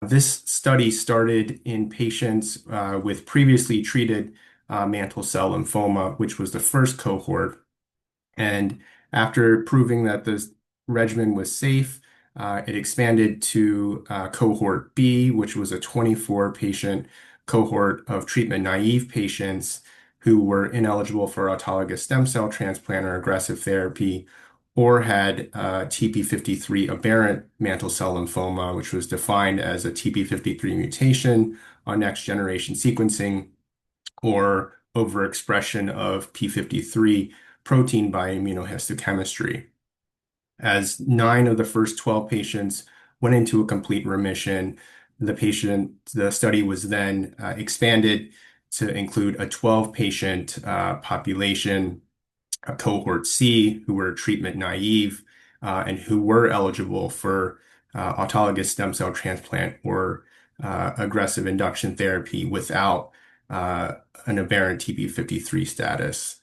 This study started in patients with previously treated mantle cell lymphoma, which was the first cohort. And after proving that the regimen was safe, it expanded to cohort B, which was a 24-patient cohort of treatment-naive patients who were ineligible for autologous stem cell transplant or aggressive therapy, or had TP53 aberrant mantle cell lymphoma, which was defined as a TP53 mutation on next-generation sequencing or overexpression of P53 protein by immunohistochemistry. As 9 of the first 12 patients went into a complete remission, the study was then expanded to include a 12-patient population, a cohort C, who were treatment naive and who were eligible for autologous stem cell transplant or aggressive induction therapy without an aberrant TP53 status.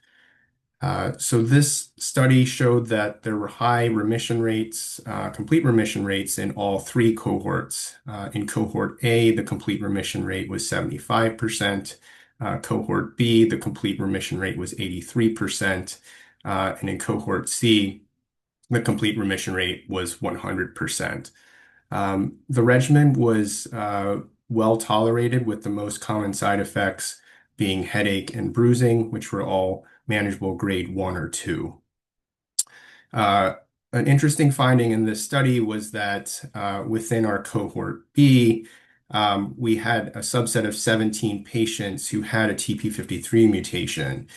So this study showed that there were high remission rates, complete remission rates in all 3 cohorts. In cohort A, the complete remission rate was 75%. Cohort B, the complete remission rate was 83%. And in cohort C, the complete remission rate was 100%. The regimen was well tolerated, with the most common side effects being headache and bruising, which were all manageable grade 1 or 2. An interesting finding in this study was that within our cohort B, we had a subset of 17 patients who had a TP53 mutation,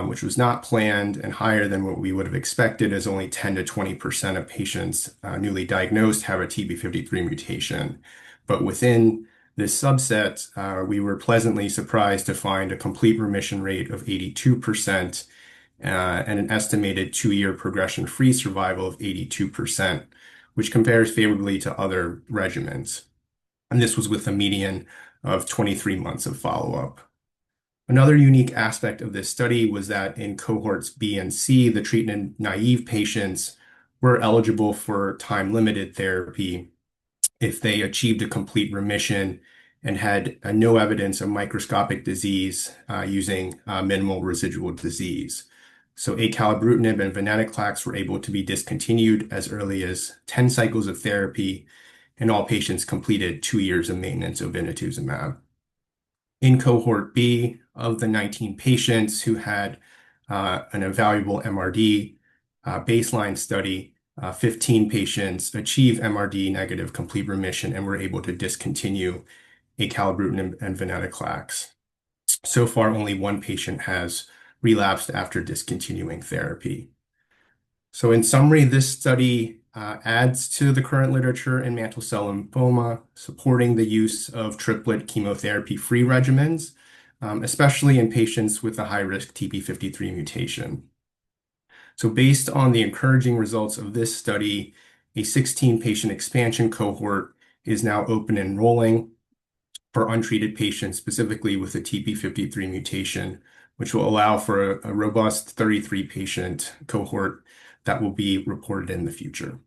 which was not planned and higher than what we would have expected, as only 10 to 20% of patients newly diagnosed have a TP53 mutation. But within this subset, we were pleasantly surprised to find a complete remission rate of 82% and an estimated 2-year progression-free survival of 82%, which compares favorably to other regimens. And this was with a median of 23 months of follow-up. Another unique aspect of this study was that in cohorts B and C, the treatment-naive patients were eligible for time-limited therapy if they achieved a complete remission and had no evidence of microscopic disease using minimal residual disease. So acalabrutinib and venetoclax were able to be discontinued as early as 10 cycles of therapy, and all patients completed 2 years of maintenance of inotuzumab. In cohort B, of the 19 patients who had an evaluable MRD baseline study, 15 patients achieved MRD negative complete remission and were able to discontinue acalabrutinib and venetoclax. So far, only 1 patient has relapsed after discontinuing therapy. So in summary, this study adds to the current literature in mantle cell lymphoma, supporting the use of triplet chemotherapy-free regimens, especially in patients with a high-risk TP53 mutation. So based on the encouraging results of this study, a 16-patient expansion cohort is now open and enrolling for untreated patients, specifically with a TP53 mutation, which will allow for a robust 33-patient cohort that will be reported in the future.